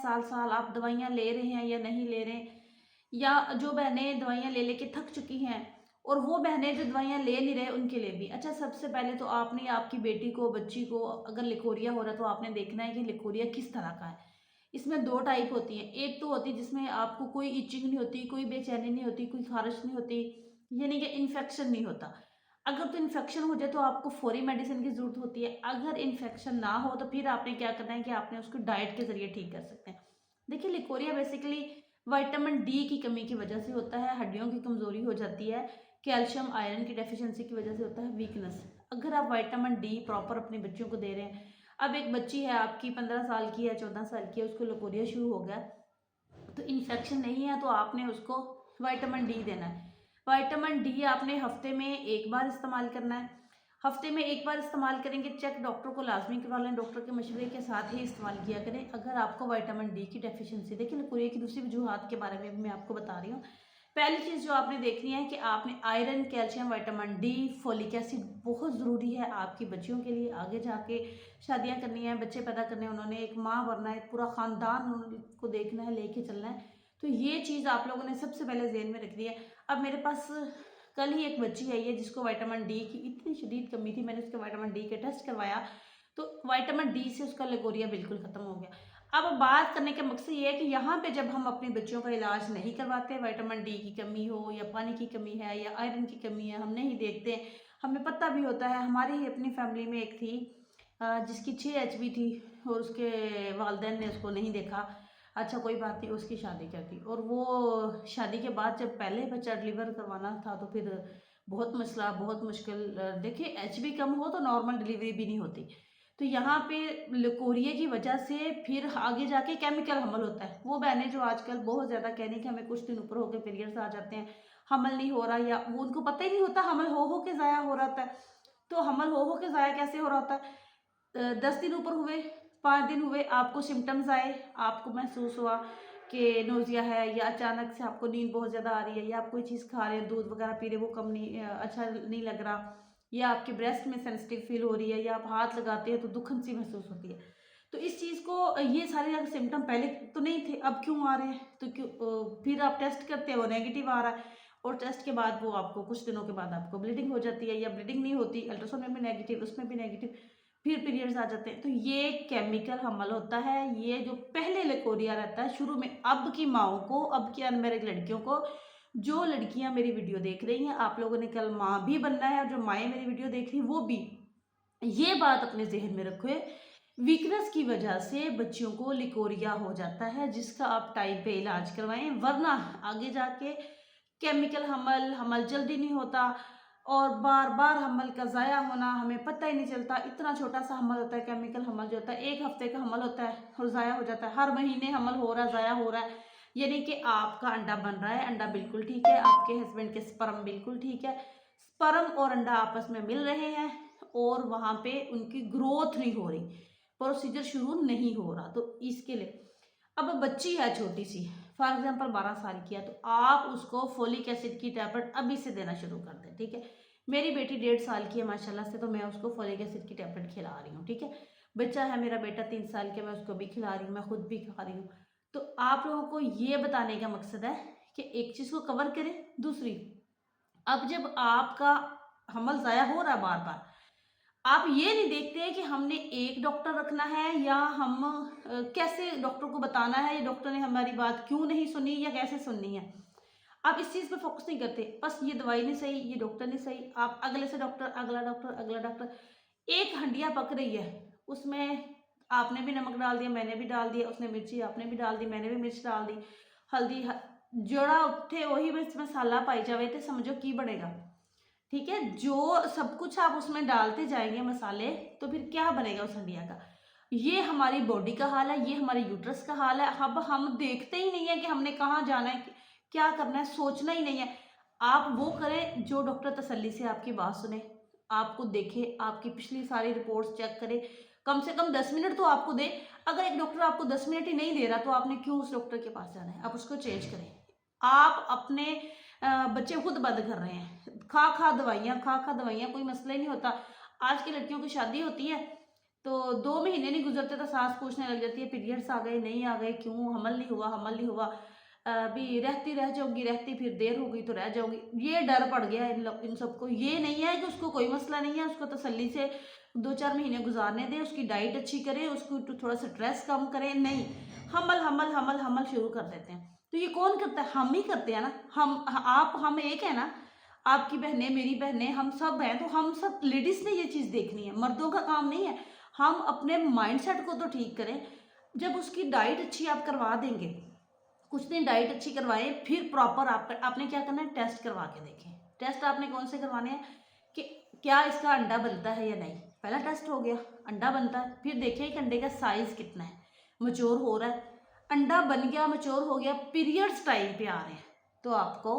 साल साल आप दवाइयाँ ले रहे हैं या नहीं ले रहे, या जो बहनें दवाइयाँ ले लेके थक चुकी हैं और वो बहनें जो दवाइयाँ ले नहीं रहे उनके लिए भी। अच्छा, सबसे पहले तो आपने आपकी बेटी को, बच्ची को अगर लिकोरिया हो रहा है तो आपने देखना है कि लिकोरिया किस तरह का है। इसमें 2 टाइप होती हैं। एक तो होती है जिसमें आपको कोई इचिंग नहीं होती, कोई बेचैनी नहीं होती, कोई ख़ारिश नहीं होती, यानी कि इन्फेक्शन नहीं होता। अगर तो इन्फेक्शन हो जाए तो आपको फ़ौरी मेडिसिन की ज़रूरत होती है। अगर इन्फेक्शन ना हो तो फिर आपने क्या करना है कि आपने उसको डाइट के ज़रिए ठीक कर सकते हैं। देखिए, लिकोरिया बेसिकली विटामिन डी की कमी की वजह से होता है, हड्डियों की कमज़ोरी हो जाती है, कैल्शियम आयरन की डेफिशिएंसी की वजह से होता है वीकनेस। अगर आप विटामिन डी प्रॉपर अपने बच्चों को दे रहे हैं, अब एक बच्ची है आपकी 15 साल की है, 14 साल की है, उसको लिकोरिया शुरू हो गया, तो इन्फेक्शन नहीं है तो आपने उसको विटामिन डी देना है। विटामिन डी आपने हफ्ते में 1 बार इस्तेमाल करना है। हफ्ते में 1 बार इस्तेमाल करेंगे, चेक डॉक्टर को लाजमी करवा लें, डॉक्टर के मशवरे के साथ ही इस्तेमाल किया करें अगर आपको विटामिन डी की डेफिशिएंसी। देखिए, लिकोरिया की दूसरी वजूहात के बारे में भी मैं आपको बता रही हूँ। पहली चीज़ जो आपने देखनी है कि आपने iron, calcium, vitamin D, folic acid बहुत ज़रूरी है आपकी बच्चियों के लिए। आगे जाके शादियां करनी है, बच्चे पैदा करने हैं, उन्होंने एक माँ बनना है, पूरा ख़ानदान उनको देखना है, लेके चलना है, तो ये चीज़ आप लोगों ने सबसे पहले ज़हन में रखनी है। अब मेरे पास कल ही एक बच्ची आई है जिसको विटामिन डी की इतनी शदीद कमी थी, मैंने उसके विटामिन डी के टेस्ट करवाया तो विटामिन डी से उसका लिकोरिया बिल्कुल ख़त्म हो गया। अब बात करने का मकसद ये है कि यहाँ पे जब हम अपने बच्चों का इलाज नहीं करवाते, विटामिन डी की कमी हो या पानी की कमी है या आयरन की कमी है, हम नहीं देखते, हमें पता भी होता है। हमारी ही अपनी फैमिली में एक थी जिसकी 6 एचबी थी और उसके वालिदैन ने उसको नहीं देखा। अच्छा, कोई बात नहीं, उसकी शादी कर दी और वो शादी के बाद जब पहले बच्चा डिलीवर करवाना था तो फिर बहुत मसला, बहुत मुश्किल। देखिए, एचबी कम हो तो नॉर्मल डिलीवरी भी नहीं होती। तो यहाँ पे लिकोरिया की वजह से फिर आगे जाके केमिकल हमल होता है। वो बहनें जो आजकल बहुत ज़्यादा कह रही हैं कि हमें कुछ दिन ऊपर होकर पीरियड्स आ जाते हैं, हमल नहीं हो रहा, या वो उनको पता ही नहीं होता हमल हो के ज़ाया हो रहा था। तो हमल हो के ज़ाया कैसे हो रहा होता है? 10 दिन ऊपर हुए, 5 दिन हुए, आपको सिम्टम्स आए, आपको महसूस हुआ कि नोज़िया है, या अचानक से आपको नींद बहुत ज़्यादा आ रही है, या आप कोई चीज़ खा रहे हैं, दूध वगैरह पी रहे, वो कम नहीं अच्छा नहीं लग रहा, या आपके ब्रेस्ट में सेंसिटिव फील हो रही है, या आप हाथ लगाते हैं तो दुखन सी महसूस होती है। तो इस चीज़ को, ये सारे अगर सिम्टम पहले तो नहीं थे, अब क्यों आ रहे हैं? तो क्यों फिर आप टेस्ट करते हैं, वो नेगेटिव आ रहा है और टेस्ट के बाद वो आपको कुछ दिनों के बाद आपको ब्लीडिंग हो जाती है, या ब्लीडिंग नहीं होती, अल्ट्रासाउंड में भी नेगेटिव, उसमें भी नेगेटिव, फिर पीरियड्स आ जाते हैं। तो ये केमिकल हमल होता है। ये जो पहले लिकोरिया रहता है शुरू में, अब की माओं को, अब की अनमैरिड लड़कियों को, जो लड़कियां मेरी वीडियो देख रही हैं, आप लोगों ने कल माँ भी बनना है और जो माएँ मेरी वीडियो देख रही वो भी ये बात अपने जहन में रखो, वीकनेस की वजह से बच्चियों को लिकोरिया हो जाता है, जिसका आप टाइम पे इलाज करवाएं, वरना आगे जाके केमिकल हमल, हमल जल्दी नहीं होता और बार बार हमल का ज़ाया होना, हमें पता ही नहीं चलता। इतना छोटा सा हमल होता है, केमिकल हमल जो होता है 1 हफ्ते का हमल होता है और ज़ाया हो जाता है। हर महीने हमल हो रहा है, ज़ाया हो रहा है, यानी कि आपका अंडा बन रहा है, अंडा बिल्कुल ठीक है, आपके हस्बैंड के स्पर्म बिल्कुल ठीक है, स्पर्म और अंडा आपस में मिल रहे हैं और वहाँ पे उनकी ग्रोथ नहीं हो रही, प्रोसीजर शुरू नहीं हो रहा। तो इसके लिए अब बच्ची है छोटी सी, फॉर एग्जाम्पल 12 साल की है, तो आप उसको फोलिक एसिड की टैबलेट अभी से देना शुरू कर दें, ठीक है। मेरी बेटी 1.5 साल की है माशाल्लाह से, तो मैं उसको फोलिक एसिड की टैबलेट खिला रही हूँ, ठीक है। बच्चा है मेरा बेटा 3 साल का, मैं उसको भी खिला रही हूँ, मैं खुद भी खा रही हूँ। तो आप लोगों को ये बताने का मकसद है कि एक चीज़ को कवर करें। दूसरी, अब जब आपका हमल ज़ाया हो रहा है बार बार, आप ये नहीं देखते हैं कि हमने एक डॉक्टर रखना है, या हम कैसे डॉक्टर को बताना है, या डॉक्टर ने हमारी बात क्यों नहीं सुनी या कैसे सुननी है। आप इस चीज़ पे फोकस नहीं करते, बस ये दवाई नहीं सही, ये डॉक्टर नहीं सही, आप अगले से डॉक्टर, अगला डॉक्टर, अगला डॉक्टर, एक हंडिया पक रही है, उसमें आपने भी नमक डाल दिया, मैंने भी डाल दिया, उसने मिर्ची आपने भी डाल दी, मैंने भी मिर्च डाल दी, हल्दी जोड़ा उठे वही मिर्च मसाला पाई जावे, तो समझो की बनेगा, ठीक है। जो सब कुछ आप उसमें डालते जाएंगे मसाले, तो फिर क्या बनेगा उस हंडिया का? ये हमारी बॉडी का हाल है, ये हमारे यूट्रस का हाल है। अब हम देखते ही नहीं है कि हमने कहाँ जाना है, क्या करना है, सोचना ही नहीं है। आप वो करें जो डॉक्टर तसल्ली से आपकी बात सुने, आपको देखे, आपकी पिछली सारी रिपोर्ट्स चेक करे, कम से कम 10 मिनट तो आपको दे। अगर एक डॉक्टर आपको 10 मिनट ही नहीं दे रहा तो आपने क्यों उस डॉक्टर के पास जाना है? आप उसको चेंज करें। आप अपने बच्चे खुद बंद कर रहे हैं, खा खा दवाइयाँ, खा खा दवाइयाँ, कोई मसला ही नहीं होता। आज की लड़कियों की शादी होती है तो 2 महीने नहीं गुजरते तो सास पूछने लग जाती है पीरियड्स आ गए, नहीं आ गए, क्यों, हमल नहीं हुआ, हमल नहीं हुआ, अभी रहती रह जाऊंगी, रहती फिर देर हो गई तो रह जाऊंगी। ये डर पड़ गया इन सबको। ये नहीं है कि उसको कोई मसला नहीं है, उसको तसल्ली से 2-4 महीने गुजारने दें, उसकी डाइट अच्छी करें, उसको थोड़ा सा स्ट्रेस कम करें। नहीं, हमल हमल हमल हमल शुरू कर देते हैं। तो ये कौन करता है? हम ही करते हैं ना। हम एक है ना, आपकी बहनें, मेरी बहनें, हम सब हैं। तो हम सब लेडीज ने ये चीज़ देखनी है, मर्दों का काम नहीं है। हम अपने माइंडसेट को तो ठीक करें। जब उसकी डाइट अच्छी आप करवा देंगे, कुछ दिन डाइट अच्छी करवाएं, फिर प्रॉपर आपने क्या करना है, टेस्ट करवा के देखें। टेस्ट आपने कौन से करवाने हैं कि क्या इसका अंडा बनता है या नहीं। पहला टेस्ट हो गया, अंडा बनता है, फिर देखिए कि अंडे का साइज कितना है, मच्योर हो रहा है। अंडा बन गया, मच्योर हो गया, पीरियड्स टाइम पे आ रहे हैं, तो आपको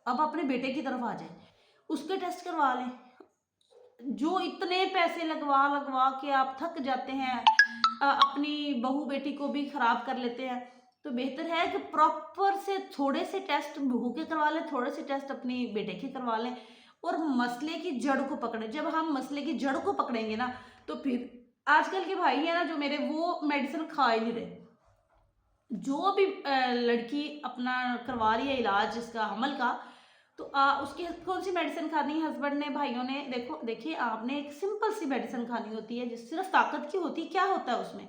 अब अपने बेटे की तरफ आ जाए, उसके टेस्ट करवा लें। जो इतने पैसे लगवा लगवा के आप थक जाते हैं, अपनी बहू बेटी को भी खराब कर लेते हैं, तो बेहतर है कि प्रॉपर से थोड़े से टेस्ट बहू के करवा लें, थोड़े से टेस्ट अपनी बेटे के करवा लें, और मसले की जड़ को पकड़ें। जब हम मसले की जड़ को पकड़ेंगे ना, तो फिर आजकल के भाई है ना जो मेरे, वो मेडिसिन खा ही नहीं रहे। जो भी लड़की अपना करवा रही है इलाज इसका हमल का, तो उसकी कौन सी मेडिसिन खानी है, हस्बैंड ने, भाइयों ने, देखिए आपने एक सिंपल सी मेडिसिन खानी होती है जिस सिर्फ ताकत की होती है। क्या होता है उसमें,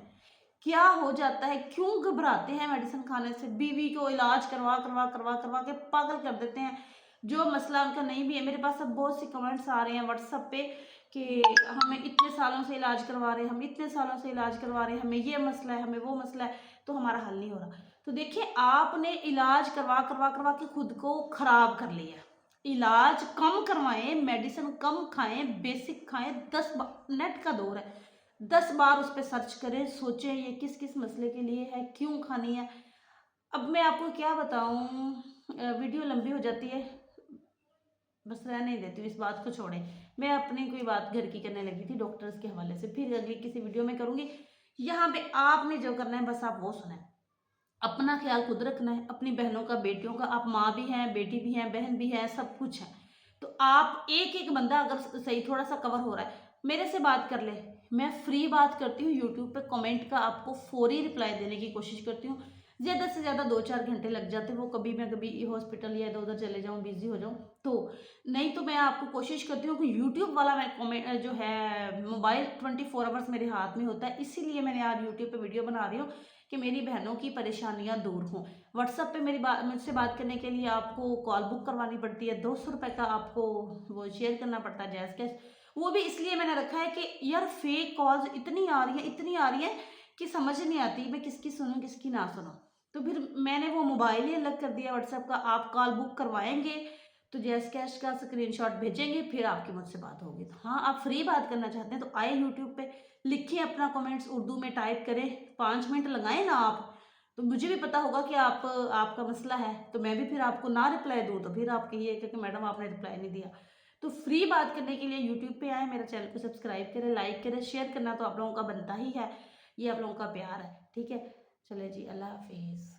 क्या हो जाता है, क्यों घबराते हैं मेडिसिन खाने से? बीवी को इलाज करवा करवा करवा करवा के पागल कर देते हैं। जो मसला उनका नहीं भी है, मेरे पास अब बहुत से कमेंट्स आ रहे हैं व्हाट्सएप पे कि हमें इतने सालों से इलाज करवा रहे हैं, हम इतने सालों से इलाज करवा रहे हैं, हमें ये मसला है, हमें वो मसला है, तो हमारा हल नहीं हो रहा। तो देखिए, आपने इलाज करवा करवा करवा के खुद को खराब कर लिया। इलाज कम करवाएं, मेडिसिन कम खाएं, बेसिक खाएं। 10 नेट का दौर है, 10 बार उस पर सर्च करें, सोचें ये किस किस मसले के लिए है, क्यों खानी है। अब मैं आपको क्या बताऊं, वीडियो लंबी हो जाती है, बस रहने देती हूँ, इस बात को छोड़ें। मैं अपनी कोई बात घर की करने लगी थी डॉक्टर्स के हवाले से, फिर अगली किसी वीडियो में करूंगी। यहाँ पे आपने जो करना है बस आप वो सुने। अपना ख्याल खुद रखना है, अपनी बहनों का, बेटियों का। आप माँ भी हैं, बेटी भी हैं, बहन भी है, सब कुछ है। तो आप एक एक बंदा अगर सही थोड़ा सा कवर हो रहा है, मेरे से बात कर ले। मैं फ्री बात करती हूँ यूट्यूब पे, कमेंट का आपको फौरी रिप्लाई देने की कोशिश करती हूँ। ज़्यादा से ज़्यादा 2-4 घंटे लग जाते हैं, वो कभी मैं कभी हॉस्पिटल या इधर उधर चले जाऊँ, बिजी हो जाऊँ तो। नहीं तो मैं आपको कोशिश करती हूँ कि यूट्यूब वाला मैं कमेंट जो है, मोबाइल 24 आवर्स मेरे हाथ में होता है, इसीलिए मैंने आज यूट्यूब पे वीडियो बना रही हूँ कि मेरी बहनों की परेशानियां दूर हों। व्हाट्सएप पे मुझसे बात करने के लिए आपको कॉल बुक करवानी पड़ती है, 200 रुपये का आपको वो शेयर करना पड़ता है जैस कैश। वो भी इसलिए मैंने रखा है कि यार फेक कॉल्स इतनी आ रही है, इतनी आ रही है कि समझ नहीं आती मैं किसकी सुनूं किसकी ना सुनूं। तो फिर मैंने वो मोबाइल ही अलग कर दिया व्हाट्सएप का। आप कॉल बुक करवाएंगे तो जैस कैश का स्क्रीनशॉट भेजेंगे, फिर आपकी मुझसे बात होगी। तो हाँ, आप फ्री बात करना चाहते हैं तो आए यूट्यूब पे, लिखिए अपना कमेंट्स, उर्दू में टाइप करें, 5 मिनट लगाएं ना आप, तो मुझे भी पता होगा कि आपका मसला है। तो मैं भी फिर आपको ना रिप्लाई दूँ तो फिर आप कहिए कि मैडम आपने रिप्लाई नहीं दिया। तो फ्री बात करने के लिए यूट्यूब पे आए, मेरे चैनल को सब्सक्राइब करें, लाइक करें, शेयर करना तो आप लोगों का बनता ही है, ये आप लोगों का प्यार है। ठीक है, चले जी, अल्लाह हाफिज़।